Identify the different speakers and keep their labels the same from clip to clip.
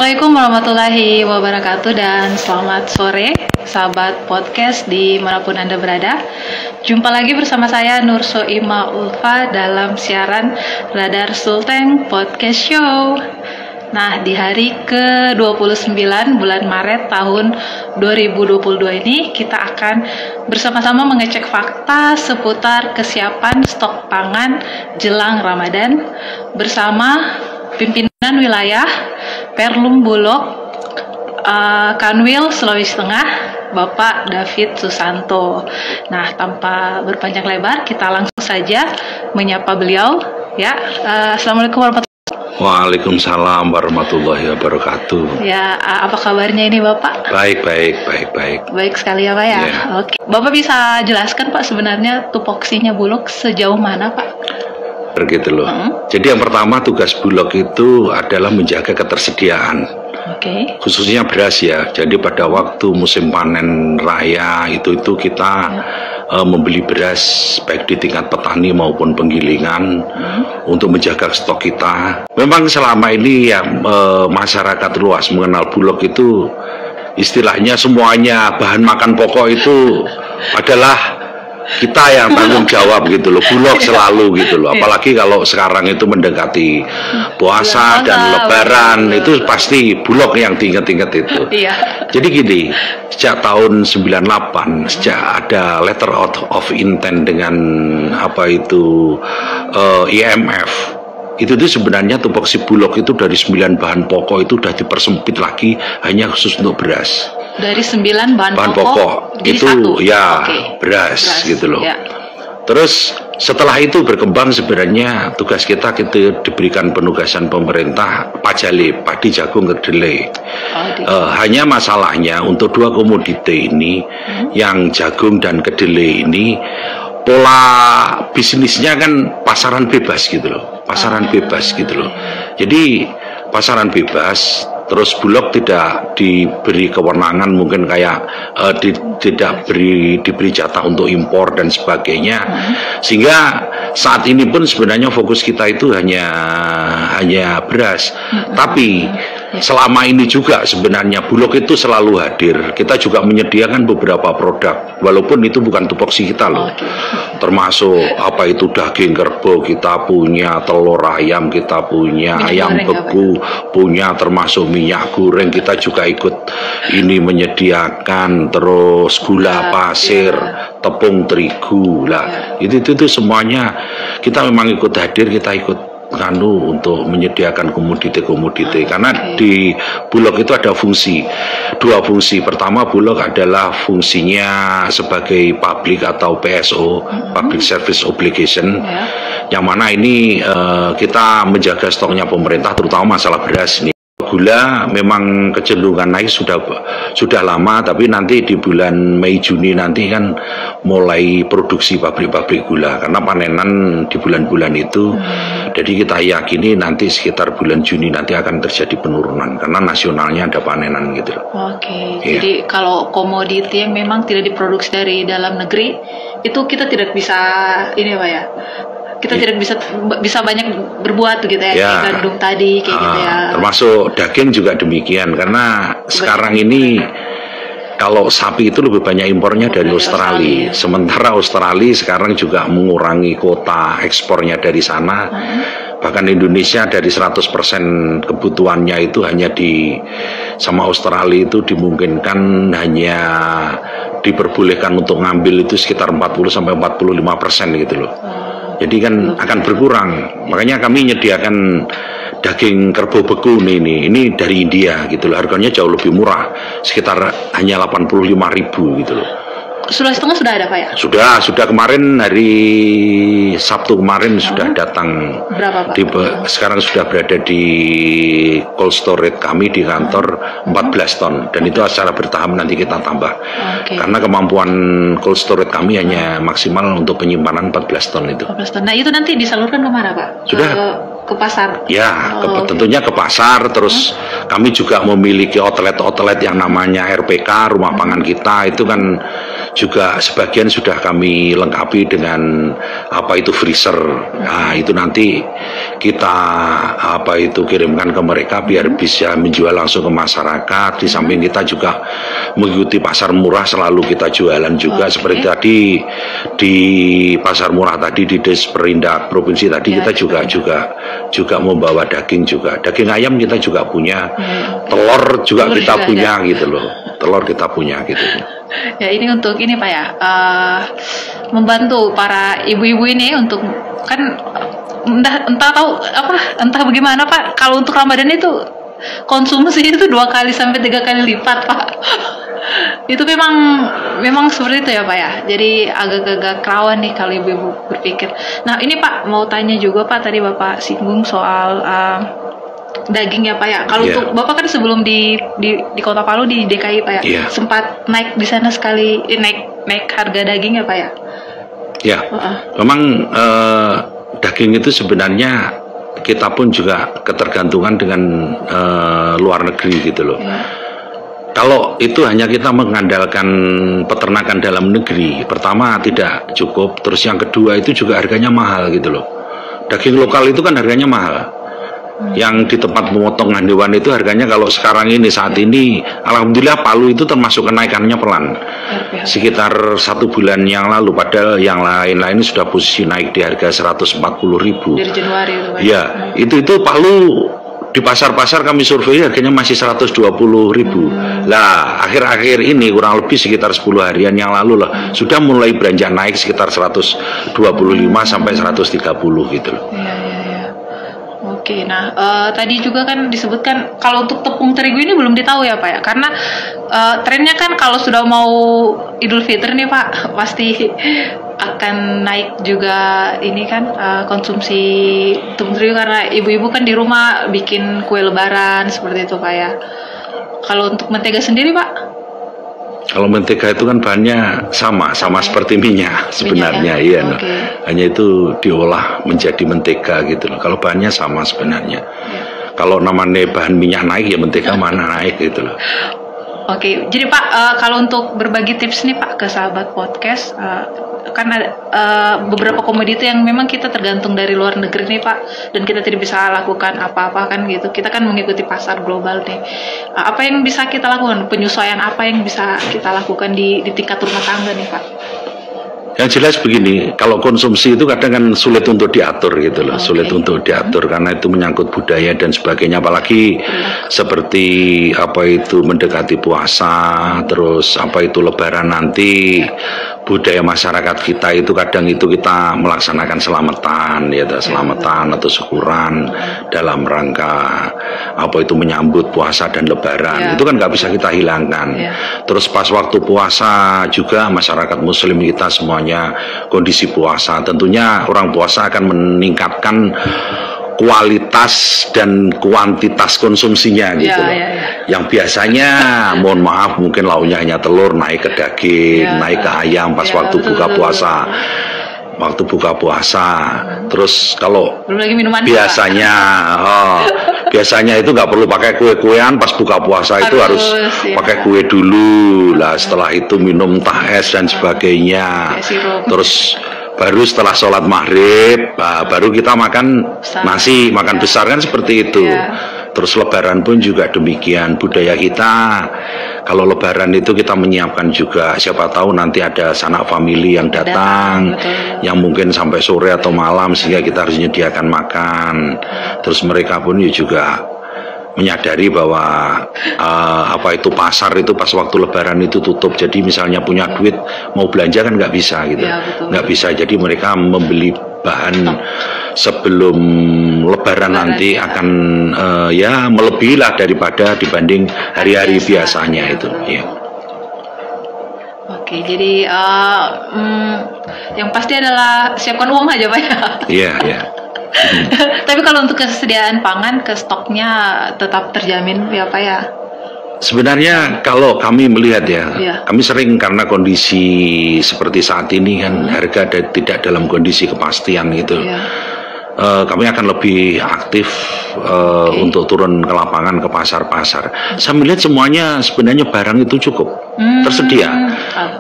Speaker 1: Assalamualaikum warahmatullahi wabarakatuh dan selamat sore sahabat podcast dimanapun Anda berada. Jumpa lagi bersama saya Nur Soima Ulfa dalam siaran Radar Sulteng Podcast Show. Nah, di hari ke-29 bulan Maret tahun 2022 ini kita akan bersama-sama mengecek fakta seputar kesiapan stok pangan jelang Ramadan bersama pimpinan wilayah Perlum Bulog Kanwil Sulawesi Tengah, Bapak David Susanto. Nah, tanpa berpanjang lebar, kita langsung saja menyapa beliau. Ya, Assalamualaikum warahmatullahi wabarakatuh.
Speaker 2: Waalaikumsalam warahmatullahi wabarakatuh.
Speaker 1: Ya, apa kabarnya ini Bapak?
Speaker 2: Baik.
Speaker 1: Baik sekali ya Pak ya.
Speaker 2: Ya.
Speaker 1: Oke. Bapak bisa jelaskan Pak sebenarnya tupoksinya Bulog sejauh mana Pak?
Speaker 2: Begitu loh. Jadi yang pertama tugas Bulog itu adalah menjaga ketersediaan.
Speaker 1: Oke.
Speaker 2: Khususnya beras ya. Jadi pada waktu musim panen raya itu kita membeli beras baik di tingkat petani maupun penggilingan untuk menjaga stok kita. Memang selama ini ya masyarakat luas mengenal Bulog itu istilahnya semuanya bahan makan pokok itu adalah kita yang tanggung jawab gitu loh, Bulog selalu gitu loh. Apalagi kalau sekarang itu mendekati puasa dan lebaran, itu pasti Bulog yang diinget-inget itu. Jadi gini, sejak tahun 98 sejak ada letter of intent dengan IMF, itu sebenarnya tupoksi Bulog itu dari 9 bahan pokok itu udah dipersempit lagi hanya khusus untuk beras.
Speaker 1: Dari 9 bahan pokok
Speaker 2: itu
Speaker 1: satu.
Speaker 2: Ya beras gitu loh. Ya. Terus setelah itu berkembang sebenarnya tugas kita diberikan penugasan pemerintah padi jagung kedelai. Hanya masalahnya untuk dua komoditi ini yang jagung dan kedelai ini pola bisnisnya kan pasaran bebas gitu loh. Jadi pasaran bebas, terus Bulog tidak diberi kewenangan mungkin kayak tidak diberi jatah untuk impor dan sebagainya, sehingga saat ini pun sebenarnya fokus kita itu hanya beras. Tapi selama ini juga sebenarnya Bulog itu selalu hadir. Kita juga menyediakan beberapa produk, walaupun itu bukan tupoksi kita loh. Termasuk daging kerbau kita punya, telur ayam kita punya, ayam beku punya, termasuk minyak goreng kita juga ikut ini menyediakan, terus gula pasir, tepung terigu lah. Itu semuanya kita memang ikut hadir, kita ikut untuk menyediakan komoditi karena di Bulog itu ada dua fungsi. Pertama, Bulog adalah fungsinya sebagai public atau PSO, Public Service Obligation, yang mana ini kita menjaga stoknya pemerintah, terutama masalah beras ini. Gula memang kecenderungan naik sudah lama, tapi nanti di bulan Mei Juni nanti kan mulai produksi pabrik-pabrik gula karena panenan di bulan-bulan itu. Jadi kita yakini nanti sekitar bulan Juni nanti akan terjadi penurunan karena nasionalnya ada panenan gitu.
Speaker 1: Jadi kalau komoditi yang memang tidak diproduksi dari dalam negeri itu kita tidak bisa kita tidak bisa banyak berbuat gitu ya, kayak gandum tadi kayak gitu ya.
Speaker 2: Termasuk daging juga demikian karena sekarang ini kalau sapi itu lebih banyak impornya dari Australia. Sementara Australia sekarang juga mengurangi kuota ekspornya dari sana. Bahkan Indonesia dari 100% kebutuhannya itu hanya sama Australia itu dimungkinkan hanya diperbolehkan untuk ngambil itu sekitar 40-45% gitu loh. Jadi kan akan berkurang. Makanya kami menyediakan daging kerbau beku ini dari India gitu loh. Harganya jauh lebih murah, sekitar hanya 85.000 gitu loh.
Speaker 1: Sulawesi Tengah sudah ada Pak ya?
Speaker 2: Sudah kemarin hari Sabtu kemarin sudah datang.
Speaker 1: Berapa Pak?
Speaker 2: Sekarang sudah berada di cold storage kami di kantor 14 ton, dan itu secara bertahap nanti kita tambah. Karena kemampuan cold storage kami hanya maksimal untuk penyimpanan 14 ton itu.
Speaker 1: 14 ton. Nah, itu nanti disalurkan kemana Pak?
Speaker 2: Sudah
Speaker 1: ke pasar?
Speaker 2: Ya, tentunya ke pasar. Terus kami juga memiliki outlet yang namanya RPK, rumah pangan kita itu kan juga sebagian sudah kami lengkapi dengan apa itu freezer. Nah, itu nanti kita apa itu kirimkan ke mereka biar bisa menjual langsung ke masyarakat. Di samping kita juga mengikuti pasar murah, selalu kita jualan juga. Seperti tadi di pasar murah tadi di Desperindak Provinsi tadi kita juga membawa daging juga. Daging ayam kita juga punya, telur juga kita punya gitu loh. Telur kita punya gitu.
Speaker 1: Ya, ini untuk ini Pak ya, membantu para ibu-ibu ini untuk kan entah bagaimana Pak, kalau untuk Ramadan itu konsumsi itu 2 kali sampai 3 kali lipat Pak. Itu memang seperti itu ya Pak ya. Jadi agak-agak rawan nih kalau ibu-ibu berpikir. Nah ini Pak mau tanya juga Pak, tadi Bapak singgung soal daging ya Pak ya. Kalau untuk Bapak kan sebelum di Kota Palu di DKI Pak ya, sempat naik di sana sekali, naik harga daging ya Pak ya. Ya,
Speaker 2: memang daging itu sebenarnya kita pun juga ketergantungan dengan luar negeri gitu loh. Kalau itu hanya kita mengandalkan peternakan dalam negeri, pertama tidak cukup, terus yang kedua itu juga harganya mahal gitu loh. Daging lokal itu kan harganya mahal. Yang di tempat pemotongan hewan itu harganya kalau sekarang ini saat ini alhamdulillah Palu itu termasuk kenaikannya pelan sekitar 1 bulan yang lalu, padahal yang lain-lain sudah posisi naik di harga 140.000
Speaker 1: dari Januari itu Pak.
Speaker 2: Ya itu Palu di pasar-pasar kami survei harganya masih 120.000. Lah akhir-akhir ini kurang lebih sekitar 10 harian yang lalu lah sudah mulai beranjak naik sekitar 125 sampai 130 gitu loh.
Speaker 1: Oke, nah tadi juga kan disebutkan kalau untuk tepung terigu ini belum ditahu ya Pak ya, karena trennya kan kalau sudah mau Idul Fitri nih Pak pasti akan naik juga ini kan konsumsi tepung terigu, karena ibu-ibu kan di rumah bikin kue lebaran seperti itu Pak ya. Kalau untuk mentega sendiri Pak?
Speaker 2: Kalau mentega itu kan bahannya sama seperti minyak sebenarnya, iya. Hanya itu diolah menjadi mentega gitu loh. Kalau bahannya sama sebenarnya. Kalau namanya bahan minyak naik ya mentega mana naik gitu loh.
Speaker 1: Oke, jadi Pak kalau untuk berbagi tips nih Pak ke sahabat podcast, kan ada beberapa komoditi yang memang kita tergantung dari luar negeri nih Pak, dan kita tidak bisa lakukan apa-apa kan gitu. Kita kan mengikuti pasar global nih. Apa yang bisa kita lakukan? Penyesuaian apa yang bisa kita lakukan di tingkat rumah tangga nih Pak?
Speaker 2: Yang jelas begini, kalau konsumsi itu kadang kan sulit untuk diatur gitu loh, sulit untuk diatur karena itu menyangkut budaya dan sebagainya, apalagi seperti apa itu mendekati puasa, terus apa itu lebaran nanti, budaya masyarakat kita itu kadang itu kita melaksanakan selamatan ya, selamatan atau syukuran dalam rangka apa itu menyambut puasa dan lebaran, itu kan nggak bisa kita hilangkan. Terus pas waktu puasa juga masyarakat muslim kita semuanya kondisi puasa, tentunya orang puasa akan meningkatkan kualitas dan kuantitas konsumsinya gitu loh. Yang biasanya mohon maaf mungkin lauknya hanya telur, naik ke daging, naik ke ayam pas waktu buka puasa. Waktu buka puasa, terus kalau biasanya biasanya itu nggak perlu pakai kue-kuean, pas buka puasa itu harus pakai kue dulu lah, setelah itu minum teh es dan sebagainya, terus baru setelah sholat maghrib baru kita makan nasi, makan besar kan seperti itu. Terus lebaran pun juga demikian, budaya kita kalau lebaran itu kita menyiapkan juga, siapa tahu nanti ada sanak famili yang datang yang mungkin sampai sore atau malam sehingga kita harus menyediakan makan. Terus mereka pun juga menyadari bahwa apa itu pasar itu pas waktu lebaran itu tutup, jadi misalnya punya duit mau belanja kan nggak bisa gitu, nggak bisa, jadi mereka membeli bahan sebelum lebaran nanti akan ya melebihi lah daripada dibanding hari-hari biasanya itu ya.
Speaker 1: Oke, jadi yang pasti adalah siapkan uang aja Pak ya. Iya. Tapi kalau untuk kesediaan pangan, ke stoknya tetap terjamin ya Pak ya?
Speaker 2: Sebenarnya kalau kami melihat kami sering karena kondisi seperti saat ini kan harga tidak dalam kondisi kepastian gitu. kami akan lebih aktif untuk turun ke lapangan, ke pasar-pasar. Saya melihat semuanya sebenarnya barang itu cukup tersedia.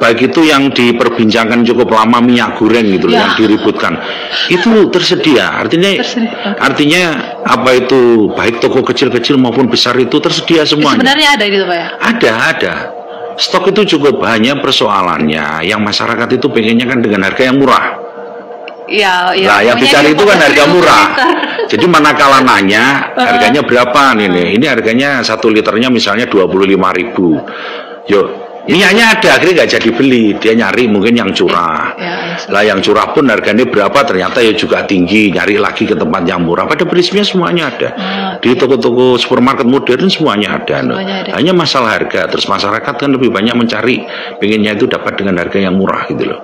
Speaker 2: Baik itu yang diperbincangkan cukup lama, minyak goreng gitu yang diributkan, itu tersedia. Artinya apa itu baik toko kecil-kecil maupun besar itu tersedia semuanya.
Speaker 1: Sebenarnya ada gitu Pak ya?
Speaker 2: Ada. Stok itu cukup, hanya persoalannya yang masyarakat itu pengennya kan dengan harga yang murah.
Speaker 1: Iya.
Speaker 2: Nah, yang dicari itu kan harga murah. Jadi manakala nanya harganya berapa nih? Ini harganya 1 liternya misalnya 25.000. Yuk, minyaknya ada, akhirnya nggak jadi beli. Dia nyari mungkin yang curah. Lah yang curah pun harganya berapa? Ternyata ya juga tinggi. Nyari lagi ke tempat yang murah. Pada prinsipnya semuanya ada. Di toko-toko supermarket modern semuanya ada. Hanya masalah harga. Terus masyarakat kan lebih banyak mencari, pengennya itu dapat dengan harga yang murah gitu loh.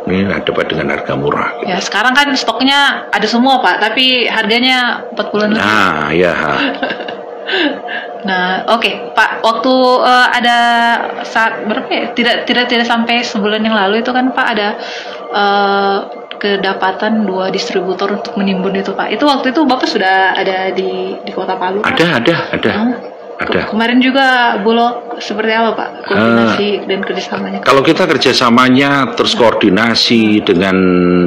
Speaker 2: Ini dapat dengan harga murah.
Speaker 1: Gitu. Ya sekarang kan stoknya ada semua Pak, tapi harganya 40 lebih.
Speaker 2: Nah, ya.
Speaker 1: Nah, oke, Pak. Waktu ada saat berapa ya? Tidak sampai sebulan yang lalu itu kan Pak ada kedapatan 2 distributor untuk menimbun itu Pak. Itu waktu itu Bapak sudah ada di Kota Palu?
Speaker 2: Ada.
Speaker 1: Kemarin juga Bulog seperti apa Pak koordinasi dan kerjasamanya?
Speaker 2: Kalau kita kerjasamanya terus koordinasi dengan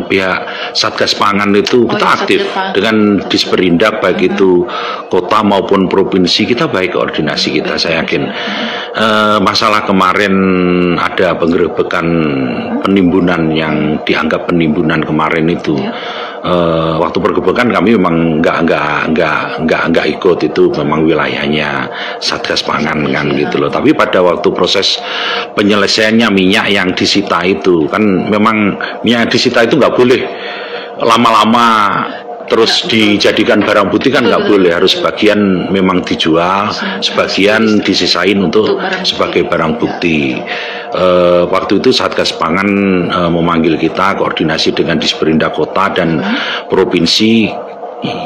Speaker 2: pihak Satgas Pangan itu kita aktif dengan Disperindak baik itu kota maupun provinsi, kita baik koordinasi kita. Saya yakin masalah kemarin ada penggerebekan penimbunan yang dianggap penimbunan kemarin itu. Waktu penggerebekan kami memang nggak ikut, itu memang wilayahnya Satgas Pangan kan gitu loh. Tapi pada waktu proses penyelesaiannya minyak yang disita itu kan memang minyak disita itu nggak boleh lama-lama terus dijadikan barang bukti kan nggak boleh, harus sebagian memang dijual, sebagian disisain untuk sebagai barang bukti. Waktu itu Satgas Pangan memanggil kita koordinasi dengan Disperindak Kota dan Provinsi,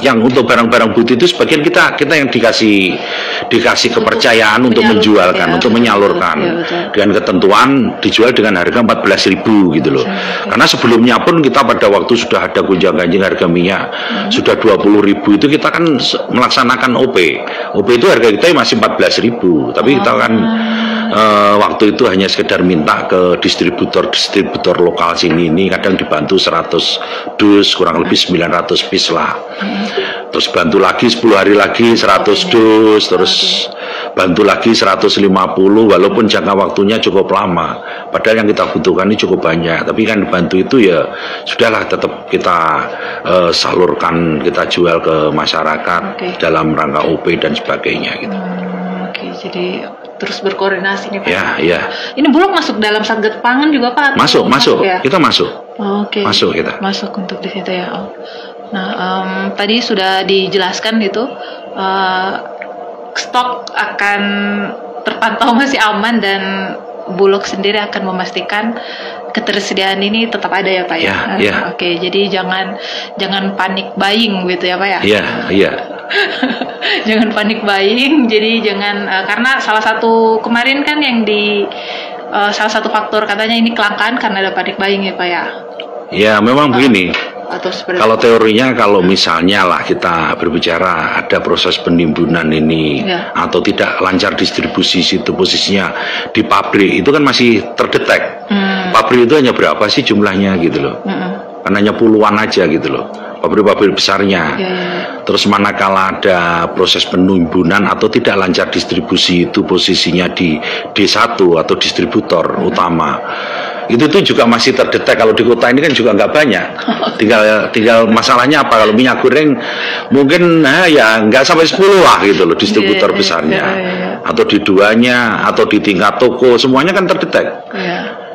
Speaker 2: yang untuk barang-barang bukti itu sebagian kita yang dikasih kepercayaan untuk menjualkan, untuk menyalurkan dengan ketentuan dijual dengan harga 14.000 gitu loh. Karena sebelumnya pun kita pada waktu sudah ada gonjang-ganjing harga minyak sudah 20.000 itu kita kan melaksanakan OP itu harga kita masih 14.000, tapi kita kan waktu itu hanya sekedar minta ke distributor lokal sini ini, kadang dibantu 100 dus, kurang lebih 900 piece lah. Terus bantu lagi 10 hari lagi 100 dus, terus bantu lagi 150, walaupun jangka waktunya cukup lama. Padahal yang kita butuhkan ini cukup banyak, tapi kan dibantu itu ya sudahlah, tetap kita salurkan, kita jual ke masyarakat dalam rangka OP dan sebagainya gitu.
Speaker 1: Jadi terus berkoordinasi nih Pak.
Speaker 2: Ya.
Speaker 1: Ini Bulog masuk dalam Satgas Pangan juga Pak?
Speaker 2: Masuk. Ya? Kita masuk. Masuk kita.
Speaker 1: Masuk untuk di situ ya. Nah, tadi sudah dijelaskan gitu, stok akan terpantau masih aman dan Bulog sendiri akan memastikan ketersediaan ini tetap ada ya Pak ya. Oke, jadi jangan panik buying gitu ya Pak ya.
Speaker 2: Iya.
Speaker 1: Jangan panik buying, jadi jangan karena salah satu kemarin kan yang salah satu faktor katanya ini kelangkaan karena ada panik buying ya Pak ya. Ya memang begini. Kalau teorinya, kalau misalnya lah kita berbicara ada proses penimbunan ini atau tidak lancar distribusi situ, posisinya di pabrik itu kan masih terdetek. Pabrik itu hanya berapa sih jumlahnya gitu loh, kan hanya puluhan aja gitu loh pabrik-pabrik besarnya. Terus manakala ada proses penimbunan atau tidak lancar distribusi itu posisinya di D1 atau distributor utama, itu juga masih terdetek. Kalau di kota ini kan juga nggak banyak. Tinggal masalahnya apa, kalau minyak goreng mungkin ya nggak sampai 10 lah gitu loh distributor besarnya, atau di duanya atau di tingkat toko semuanya kan terdetek.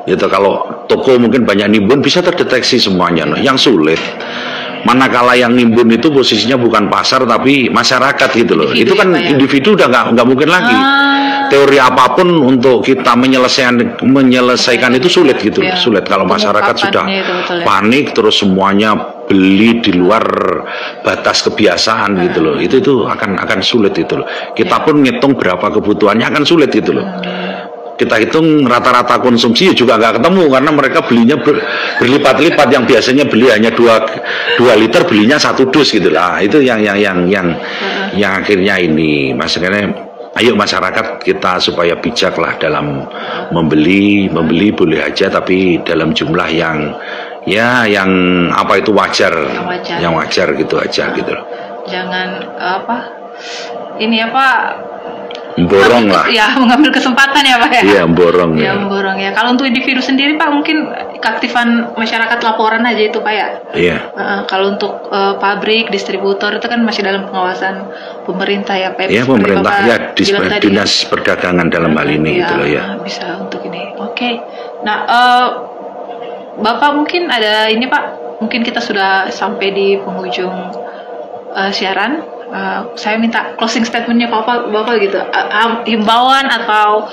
Speaker 1: Gitu. Kalau toko mungkin banyak nimbun bisa terdeteksi semuanya. Yang sulit manakala yang nimbun itu posisinya bukan pasar tapi masyarakat gitu loh. Itu kan individu udah nggak mungkin lagi. Teori apapun untuk kita menyelesaikan itu sulit gitu loh. Sulit kalau masyarakat sudah panik terus semuanya beli di luar batas kebiasaan gitu loh. Itu akan sulit itu loh. Kita pun ngitung berapa kebutuhannya akan sulit gitu loh.
Speaker 2: kita hitung rata-rata konsumsi juga nggak ketemu, karena mereka belinya berlipat-lipat. Yang biasanya beli hanya 2 liter, belinya 1 dus gitu lah. Itu yang akhirnya ini, maksudnya ayo masyarakat kita supaya bijak lah dalam membeli boleh aja, tapi dalam jumlah yang apa itu wajar, yang wajar gitu aja gitu loh.
Speaker 1: Jangan
Speaker 2: borong lah.
Speaker 1: Ya, mengambil kesempatan ya Pak ya.
Speaker 2: Iya, borong
Speaker 1: ya. Borong ya. Kalau untuk individu sendiri Pak, mungkin keaktifan masyarakat laporan aja itu Pak ya.
Speaker 2: Iya.
Speaker 1: Kalau untuk pabrik, distributor itu kan masih dalam pengawasan pemerintah ya Pak.
Speaker 2: Iya, pemerintah ya, dinas perdagangan dalam hal ini gitu loh ya.
Speaker 1: Bisa untuk ini. Oke. Nah, Bapak mungkin ada ini Pak. Mungkin kita sudah sampai di penghujung siaran. Saya minta closing statementnya Bapak gitu, himbauan atau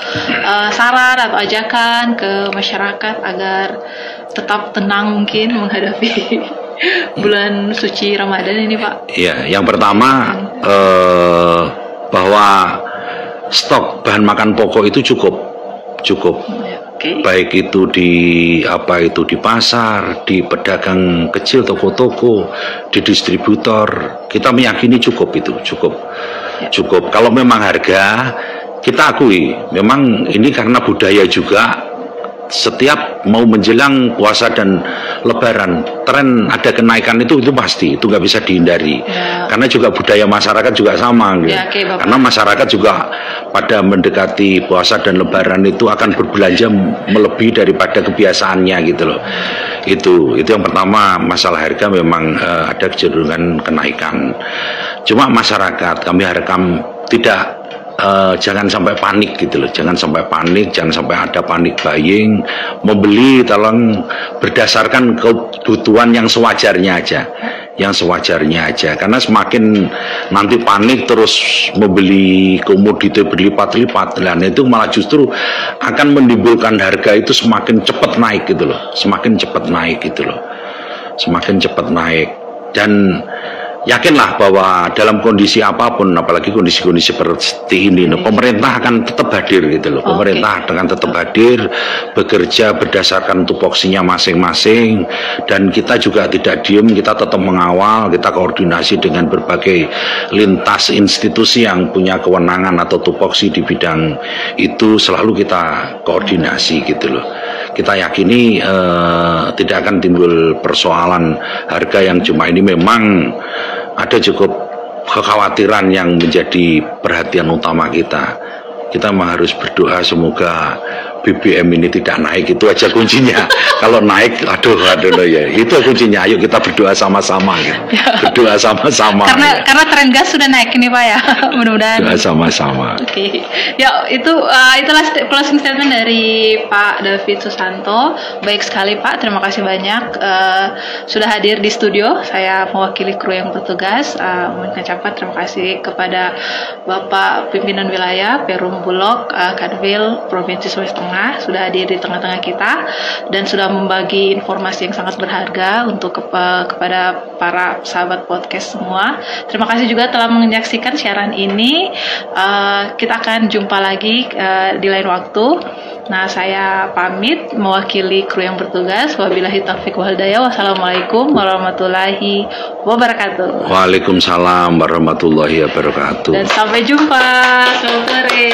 Speaker 1: saran atau ajakan ke masyarakat agar tetap tenang mungkin menghadapi bulan suci Ramadan ini Pak.
Speaker 2: Iya, yang pertama bahwa stok bahan makan pokok itu cukup. Baik itu di pasar, di pedagang kecil, toko-toko, di distributor, kita meyakini cukup. Kalau memang harga, kita akui memang ini karena budaya juga. Setiap mau menjelang puasa dan Lebaran, tren ada kenaikan itu pasti, itu nggak bisa dihindari. Karena juga budaya masyarakat juga sama, gitu. Karena masyarakat juga pada mendekati puasa dan Lebaran itu akan berbelanja melebihi daripada kebiasaannya gitu loh. Itu yang pertama, masalah harga memang ada kecenderungan kenaikan. Cuma masyarakat kami harapkan tidak. Jangan sampai panik gitu loh, jangan sampai ada panik buying, membeli tolong berdasarkan kebutuhan yang sewajarnya aja, karena semakin nanti panik terus membeli komoditi berlipat-lipat, dan itu malah justru akan menimbulkan harga itu semakin cepat naik gitu loh, dan yakinlah bahwa dalam kondisi apapun, apalagi kondisi-kondisi seperti ini, pemerintah akan tetap hadir gitu loh. Pemerintah akan tetap hadir, bekerja berdasarkan tupoksinya masing-masing, dan kita juga tidak diem, kita tetap mengawal, kita koordinasi dengan berbagai lintas institusi yang punya kewenangan atau tupoksi di bidang itu, selalu kita koordinasi gitu loh. Kita yakini tidak akan timbul persoalan harga yang cuma ini. Memang ada cukup kekhawatiran yang menjadi perhatian utama kita. Kita memang harus berdoa semoga BBM ini tidak naik, itu aja kuncinya. Kalau naik, aduh ya, itu kuncinya. Ayo kita berdoa sama-sama ya. Berdoa sama-sama.
Speaker 1: Karena tren gas sudah naik ini Pak ya. Mudah-mudahan.
Speaker 2: Berdoa sama-sama.
Speaker 1: Oke. Ya, itulah closing statement dari Pak David Susanto. Baik sekali Pak, terima kasih banyak sudah hadir di studio. Saya mewakili kru yang bertugas mengucapkan terima kasih kepada Bapak Pimpinan Wilayah Perum Bulog Kanwil Provinsi Sulawesi Tengah sudah hadir di tengah-tengah kita dan sudah membagi informasi yang sangat berharga untuk kepada para sahabat podcast semua. Terima kasih juga telah menyaksikan siaran ini. Kita akan jumpa lagi di lain waktu. Nah, saya pamit mewakili kru yang bertugas. Wabillahi taufiq wal hidayah. Wassalamualaikum warahmatullahi wabarakatuh.
Speaker 2: Waalaikumsalam warahmatullahi wabarakatuh.
Speaker 1: Dan sampai jumpa. Selamat sore.